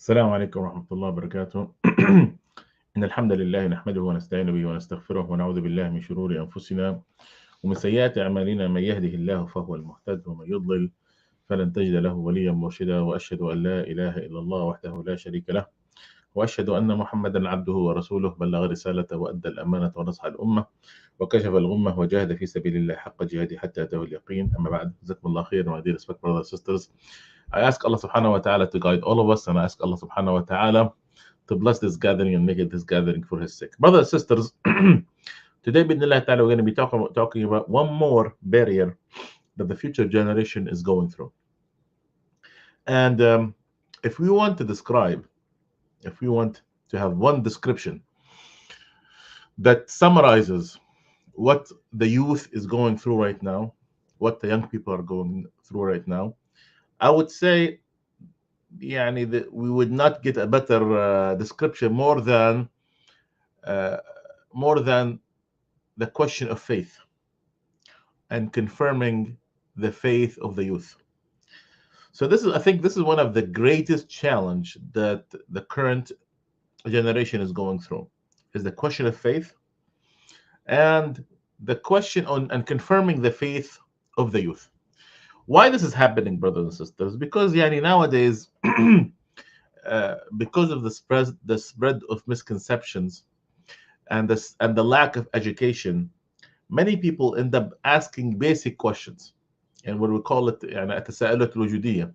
السلام عليكم ورحمة الله وبركاته. إن الحمد لله نحمده ونستعين به ونستغفره ونعوذ بالله من شرور أنفسنا ومن سيئات أعمالنا. من يهده الله فهو المهتد ومن يضلل فلن تجد له وليا مرشدا، وأشهد أن لا إله إلا الله وحده لا شريك له، وأشهد أن محمدا عبده ورسوله. بلغ رسالة وأدى الأمانة ونصح الأمة وكشف الغمة وجاهد في سبيل الله حق جهاده حتى أتاه اليقين. أما بعد، جزاكم الله خير. My dear respect brothers and sisters, I ask Allah subhanahu wa ta'ala to guide all of us, and I ask Allah subhanahu wa ta'ala to bless this gathering and make it this gathering for his sake. Brothers and sisters, today bidnillah ta'ala we're going to be talking about one more barrier that the future generation is going through. And if we want to describe, if we want to have one description that summarizes what the youth is going through right now, what the young people are going through right now, I would say that we would not get a better description more than the question of faith and confirming the faith of the youth. So I think this is one of the greatest challenge that the current generation is going through, is the question of faith and the question on and confirming the faith of the youth. Why this is happening, brothers and sisters? Because nowadays, because of the spread of misconceptions and the lack of education, many people end up asking basic questions, and what we call it التساؤلات الوجودية,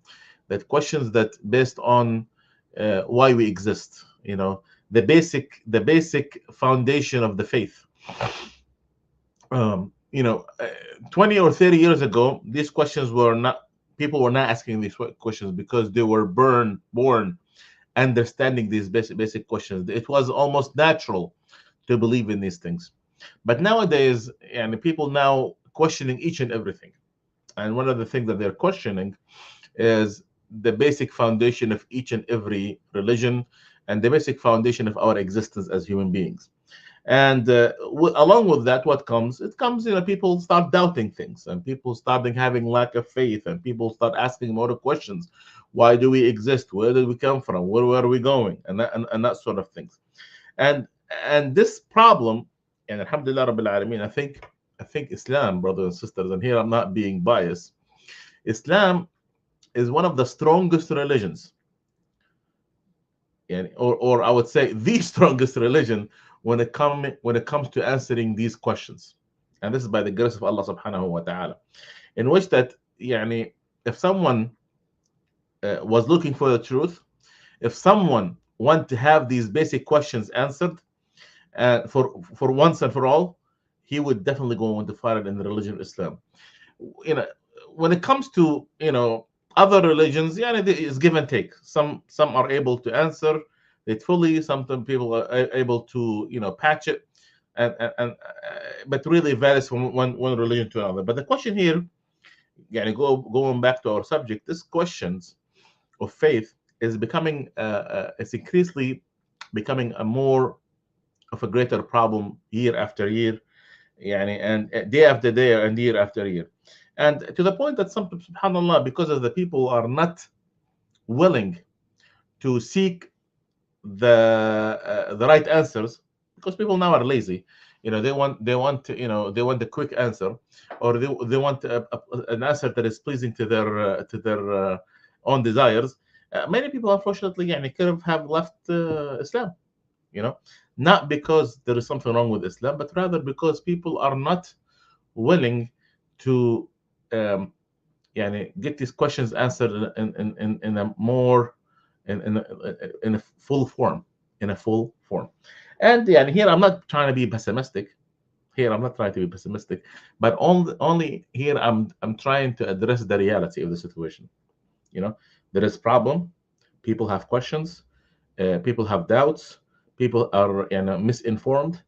that questions that based on why we exist, the basic foundation of the faith. 20 or 30 years ago, these questions people were not asking these questions because they were born understanding these basic questions. It was almost natural to believe in these things. But nowadays, people now questioning each and everything. And one of the things that they're questioning is the basic foundation of each and every religion and the basic foundation of our existence as human beings. And along with that, what comes? It comes, people start doubting things, and people starting having lack of faith, and people start asking more questions. Why do we exist? Where did we come from? Where are we going? And that sort of things. And this problem, and alhamdulillah rabbil alameen, I think Islam, brothers and sisters, and here I'm not being biased, Islam is one of the strongest religions, or I would say the strongest religion when it comes to answering these questions. And this is by the grace of Allah subhanahu wa ta'ala, in which that if someone was looking for the truth, if someone want to have these basic questions answered for once and for all, he would definitely go into fight in the religion of Islam. When it comes to other religions, it's give and take. Some are able to answer it fully. Sometimes people are able to patch it, but really varies from one religion to another. But the question here, going back to our subject, these questions of faith is becoming it's increasingly becoming a more of a greater problem year after year, and day after day and year after year. And to the point that some, subhanallah, because of the people are not willing to seek the right answers, because people now are lazy. They want the quick answer, or they want an answer that is pleasing to their own desires. Many people, unfortunately, could have left Islam. Not because there is something wrong with Islam, but rather because people are not willing to get these questions answered in a more in a full form, And here I'm not trying to be pessimistic. But only here I'm trying to address the reality of the situation. There is problem. People have questions. People have doubts. People are misinformed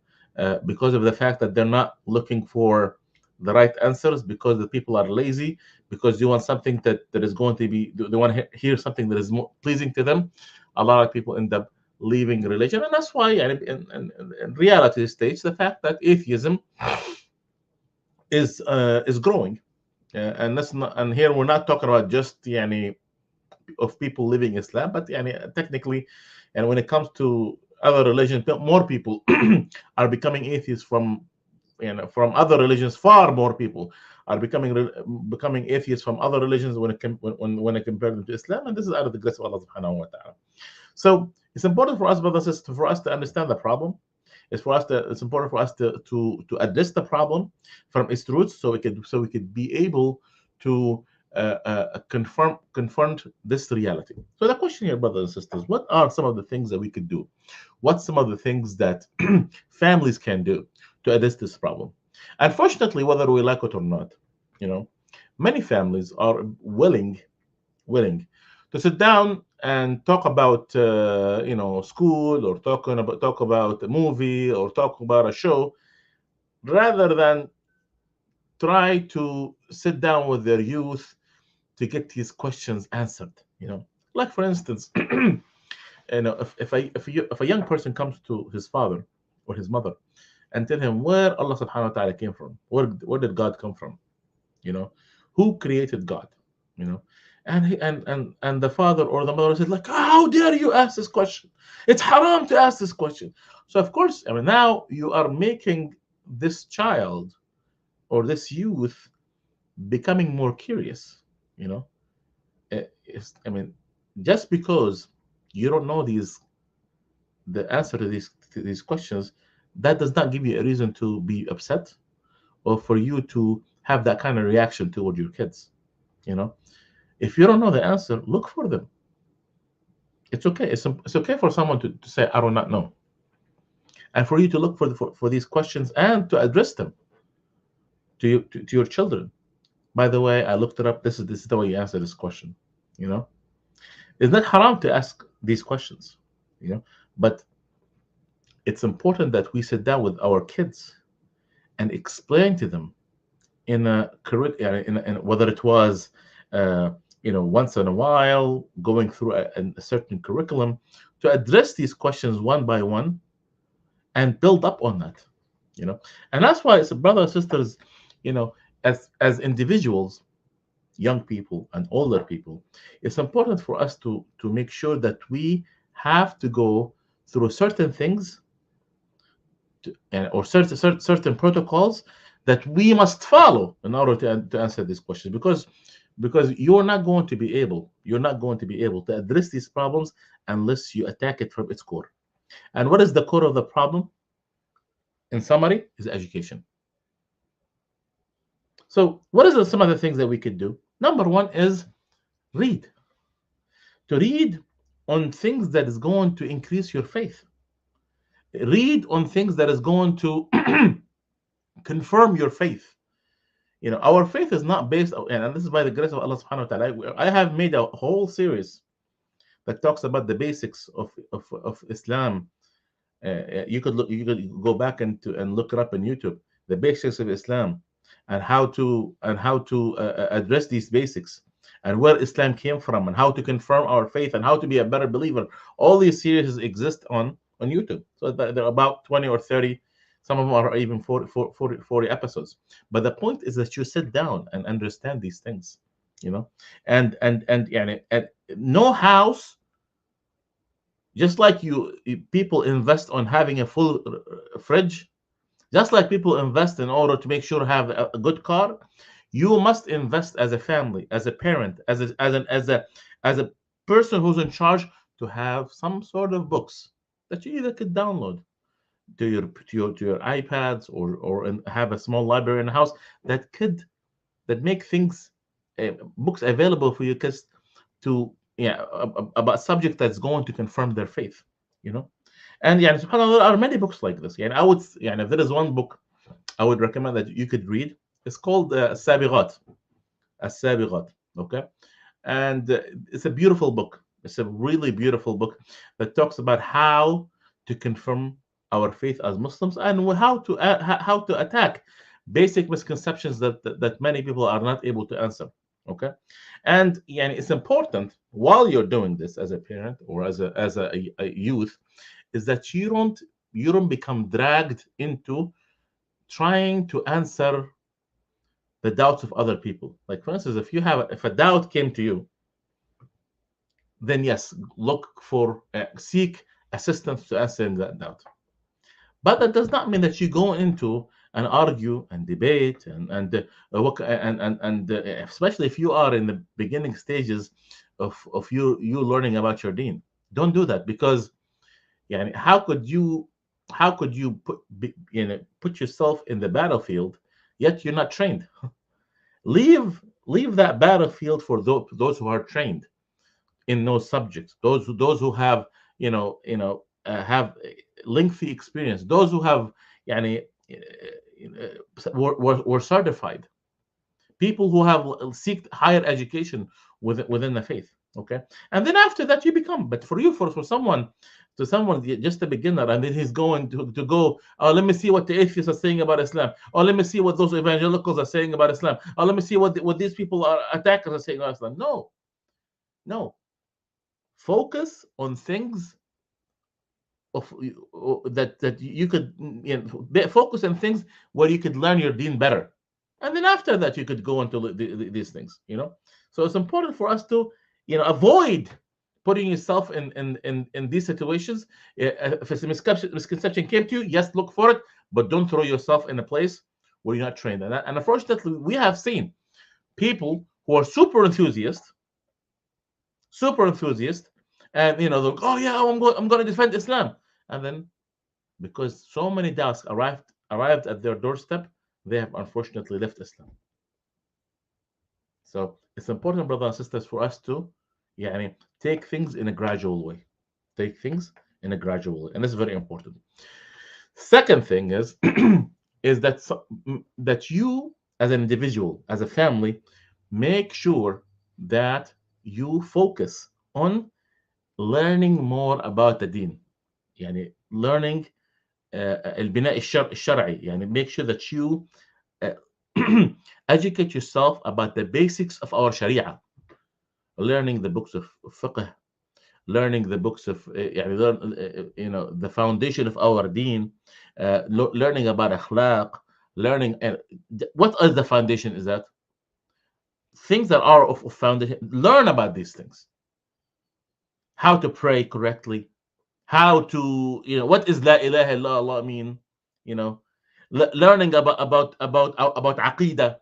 because of the fact that they're not looking for the right answers, because the people are lazy, because they want something that is going to be, they want to hear something that is more pleasing to them. A lot of people end up leaving religion, and that's why in reality states the fact that atheism is growing, and that's not, and here we're not talking about just of people living Islam, but technically, and when it comes to other religions, more people are becoming atheists from other religions. Far more people are becoming atheists from other religions when I compare them to Islam, and this is out of the grace of Allah Subhanahu wa Taala. So it's important for us, brothers and sisters, for us to understand the problem. It's important for us to address the problem from its roots, so we could be able to confront this reality. So the question here, brothers and sisters, what are some of the things that we could do? What's some of the things that families can do to address this problem? Unfortunately, whether we like it or not, you know, many families are willing to sit down and talk about school, or talk about a movie, or talk about a show, rather than try to sit down with their youth to get these questions answered. Like for instance, if a young person comes to his father or his mother and tell him where Allah subhanahu wa ta'ala came from, where did God come from, you know who created God, you know and the father or the mother said, like, how dare you ask this question, it's haram to ask this question. So of course, now you are making this child or this youth becoming more curious. you know just because you don't know the answer to these questions, that does not give you a reason to be upset, or for you to have that kind of reaction toward your kids. you know if you don't know the answer, look for them. It's okay. It's okay for someone to say, I do not know, and for you to look for these questions and to address them to your children. By the way, I looked it up. This is the way you answer this question. you know it's not haram to ask these questions, you know but it's important that we sit down with our kids and explain to them in a curriculum, in whether it was once in a while, going through a certain curriculum, to address these questions one by one and build up on that. And that's why, it's brothers and sisters, as individuals, young people and older people, it's important for us to make sure that we have to go through certain things, or certain protocols that we must follow in order to answer these questions, because you're not going to be able to address these problems unless you attack it from its core. And what is the core of the problem? In summary, is education. So what is some of the things that we could do? Number one is read. To read on things that is going to increase your faith. Read on things that is going to confirm your faith. Our faith is not based, and this is by the grace of Allah subhanahu wa ta'ala. I have made a whole series that talks about the basics of Islam. You could go back and look it up on YouTube, the basics of Islam, and how to address these basics, and where Islam came from, and how to confirm our faith, and how to be a better believer. All these series exist on YouTube. So they're about 20 or 30. Some of them are even 40 episodes. But the point is that you sit down and understand these things, and no house, just like people invest on having a full fridge, just like people invest in order to make sure to have a good car, you must invest as a family, as a parent, as a person who's in charge, to have some sort of books that you either could download to your iPads, or have a small library in the house that make things, books available for your kids to, about subject that's going to confirm their faith. And subhanallah, there are many books like this. I would, if there is one book I would recommend that you could read, it's called As-Sabighat. As-Sabighat. Okay, and it's a beautiful book. It's a really beautiful book that talks about how to confirm our faith as Muslims, and how to attack basic misconceptions that many people are not able to answer. Okay, and it's important, while you're doing this as a parent or as a youth, is that you don't become dragged into trying to answer the doubts of other people. Like for instance, if a doubt came to you, then yes, look for seek assistance to answering that doubt. But that does not mean that you go into and argue and debate and especially if you are in the beginning stages of you learning about your deen. Don't do that, because يعني how could you put yourself in the battlefield, yet you're not trained? Leave that battlefield for those who are trained in those subjects, those who have have lengthy experience, those who have يعني were certified, people who have seeked higher education within the faith. Okay, and then after that you become. But for you, for someone, to someone just a beginner, and then he's going to go, oh, let me see what the atheists are saying about Islam, or let me see what those evangelicals are saying about Islam, or let me see what these people are attackers are saying about Islam. No, no, focus on things of that you could focus on things where you could learn your deen better, and then after that you could go into these things. So it's important for us to avoid putting yourself in these situations. If a misconception came to you, yes, look for it, but don't throw yourself in a place where you're not trained. And unfortunately, we have seen people who are super enthusiast, and they're like, oh yeah, I'm going to defend Islam, and then because so many doubts arrived at their doorstep, they have unfortunately left Islam. So it's important, brothers and sisters, for us to take things in a gradual way. Take things in a gradual way, and it's very important. Second thing is is that you, as an individual, as a family, make sure that you focus on learning more about the deen. learning البناء الشرعي. make sure that you uh, educate yourself about the basics of our Sharia, learning the books of fiqh, learning the books of the foundation of our deen, learning about akhlaq, learning. And what is the foundation? Is that things that are of foundation? Learn about these things. How to pray correctly, how to what is la ilaha illallah mean, you know learning about aqidah,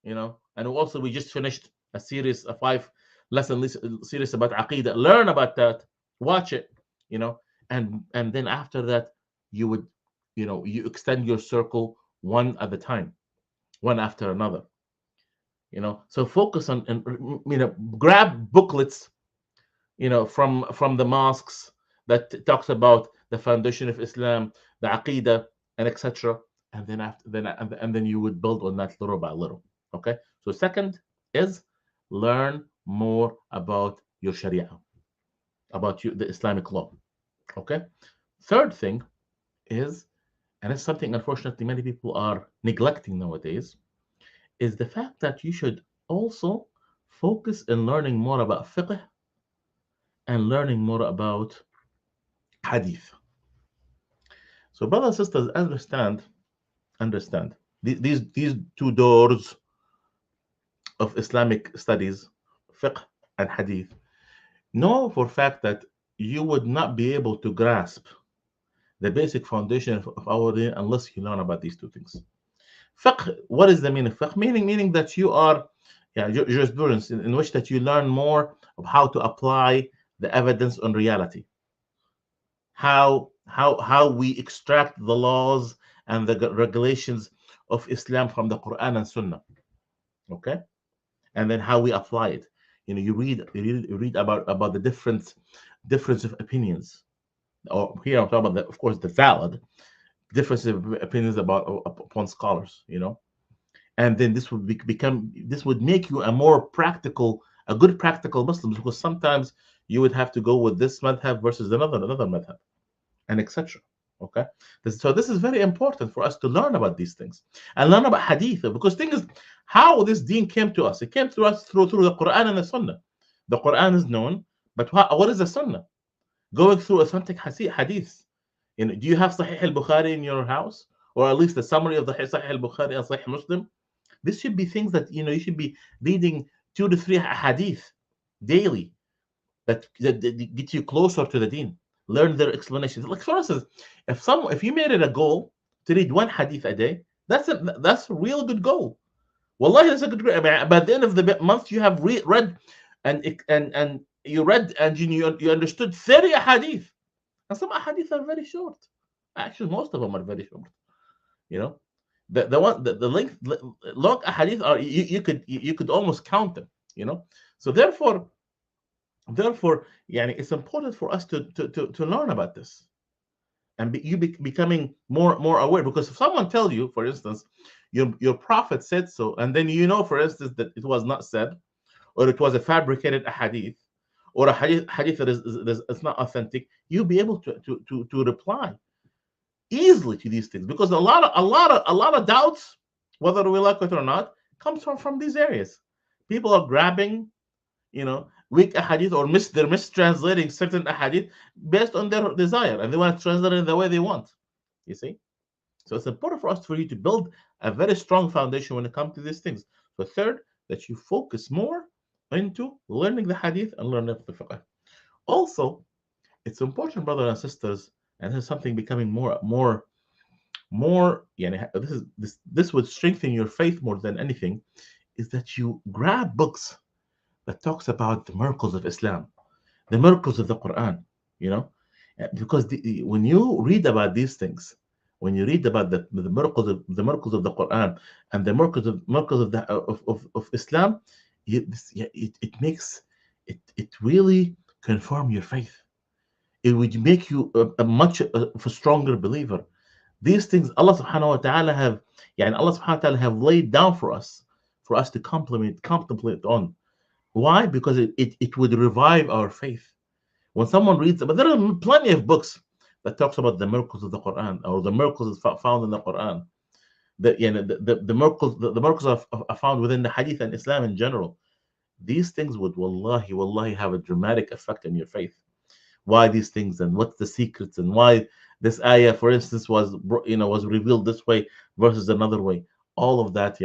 and also we just finished a series, a 5 lesson series about aqidah. Learn about that, watch it, and then after that you would you extend your circle one at a time, one after another. So focus on, and grab booklets from the mosques that talks about the foundation of Islam, the Aqidah, and etc. And then then you would build on that little by little. Okay. So second is learn more about your Sharia, about the Islamic law. Okay. Third thing is, and it's something unfortunately many people are neglecting nowadays, is the fact that you should also focus in learning more about fiqh and learning more about hadith. So, brothers and sisters, understand these two doors of Islamic studies, fiqh and hadith. Know for a fact that you would not be able to grasp the basic foundation of our deen unless you learn about these two things. Fiqh, what is the meaning of fiqh? Meaning that you are, jurisprudence, in which that you learn more of how to apply the evidence on reality, how we extract the laws and the regulations of Islam from the Quran and Sunnah. Okay, and then how we apply it. You read about the difference of opinions. Or here I'm talking about, of course, the valid difference of opinions upon scholars. And then this would this would make you a good practical Muslim, because sometimes you would have to go with this madhab versus another madhab, and etc. Okay, so this is very important for us to learn about these things and learn about hadith, because thing is, how this deen came to us. It came to us through the Quran and the Sunnah. The Quran is known, but what is the Sunnah? Going through authentic hadith. Do you have Sahih al-Bukhari in your house, or at least a summary of the Sahih al-Bukhari and Sahih Muslim? This should be things that you should be reading 2 to 3 hadith daily, that get you closer to the deen. Learn their explanations. Like for instance, if you made it a goal to read one hadith a day, that's a real good goal. Wallahi, that's a good. I mean, by the end of the month, you have read and you read and you understood 30 hadith. And some hadith are very short. Actually, most of them are very short. You know, the length long hadith are you could almost count them. You know, so therefore, yani, it's important for us to learn about this and becoming more aware. Because if someone tells you, for instance, your prophet said so, and then you know, for instance, that it was not said, or it was a fabricated hadith, or a hadith that is not authentic, you'll be able to reply easily to these things, because a lot of doubts, whether we like it or not, comes from these areas. People are grabbing, weak ahadith, or they're mistranslating certain ahadith based on their desire, and they want to translate it the way they want. You see, so it's important for you to build a very strong foundation when it comes to these things. So third, that you focus more into learning the hadith and learning the fiqh. Also, it's important, brothers and sisters, and this is something becoming more. This would strengthen your faith more than anything, is that you grab books that talks about the miracles of Islam, the miracles of the Quran, you know, because when you read about these things, when you read about the miracles of the Quran and the miracles of Islam, it makes it really confirm your faith. It would make you a much of a stronger believer. These things Allah subhanahu wa ta'ala Allah subhanahu wa ta'ala have laid down for us to contemplate on. Why? Because it would revive our faith. When someone reads, but there are plenty of books that talks about the miracles of the Quran, or the miracles found in the Quran. The miracles are found within the Hadith and Islam in general. These things would wallahi have a dramatic effect on your faith. Why these things, and what's the secrets, and why this ayah, for instance, was revealed this way versus another way. All of that,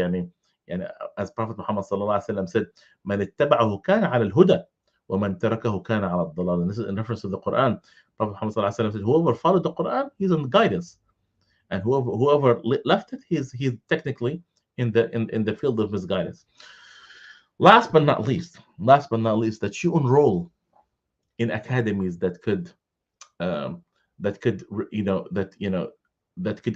as Prophet Muhammad sallallahu alaihi wasallam said, "Man ittaba'ahu kana 'ala al-huda, wa man tarakahu kana 'ala ad-dalal." And this is in reference to the Quran. Prophet Muhammad sallallahu alaihi wasallam said, "Whoever followed the Quran, he's on guidance, and whoever left it, he's technically in the field of misguidance." Last but not least, that you enroll in academies that could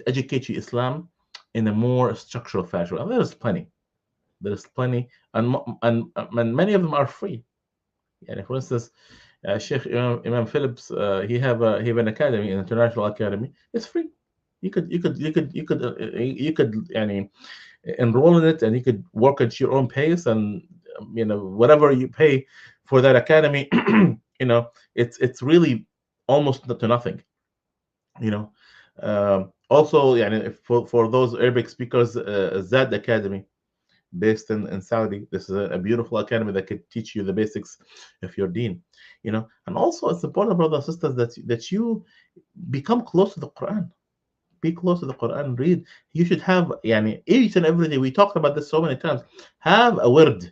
educate you Islam in a more structural fashion. And there's plenty. And many of them are free. For instance, Sheikh Imam Phillips, he have an academy, an international academy. It's free. You could enroll in it, and you could work at your own pace, and whatever you pay for that academy, it's really almost to nothing. Also, for those Arabic speakers, Zad Academy, based in Saudi. This is a beautiful academy that could teach you the basics of your deen. And also it's important, brothers and sisters, that you become close to the Quran. Be close to the Quran, read. You should have, each and every day, we talked about this so many times, have a word,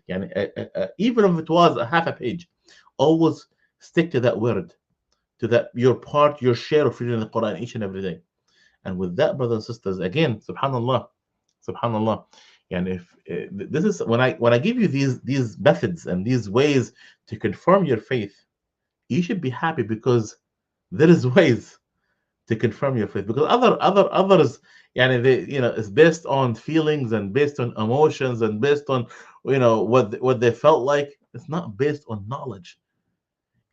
even if it was a half a page, always stick to that word, to that your share of reading the Quran each and every day. And with that, brothers and sisters, again, subhanallah, and if this is when I give you these methods and these ways to confirm your faith, you should be happy, because there is ways to confirm your faith. Because others, it's based on feelings and based on emotions and based on what they felt like. It's not based on knowledge.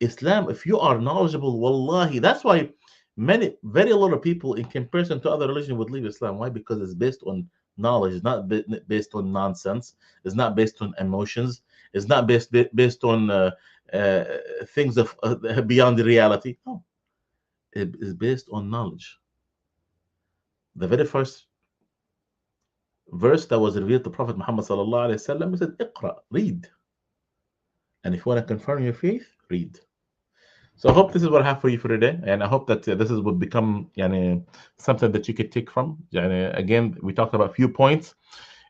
Islam, if you are knowledgeable, wallahi, that's why very a lot of people, in comparison to other religions, would leave Islam. Why? Because it's based on knowledge. It's not based on nonsense. It's not based on emotions. It's not based on things of beyond the reality. No, it is based on knowledge. The very first verse that was revealed to Prophet Muhammad sallallahu alaihi wasallam, he said, "Iqra, read. And if you want to confirm your faith, read." So I hope this is what I have for you for today, and I hope that this would become something that you could take from. Again, we talked about a few points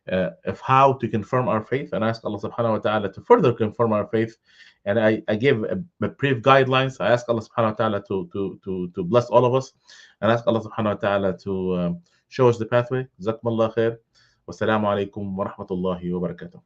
of how to confirm our faith, and I ask Allah subhanahu wa ta'ala to further confirm our faith. And I give a brief guidelines. I ask Allah subhanahu wa ta'ala to bless all of us, and ask Allah subhanahu wa ta'ala to show us the pathway. Jazakumullah khair. Wassalamu alaikum wa rahmatullahi wa barakatuh.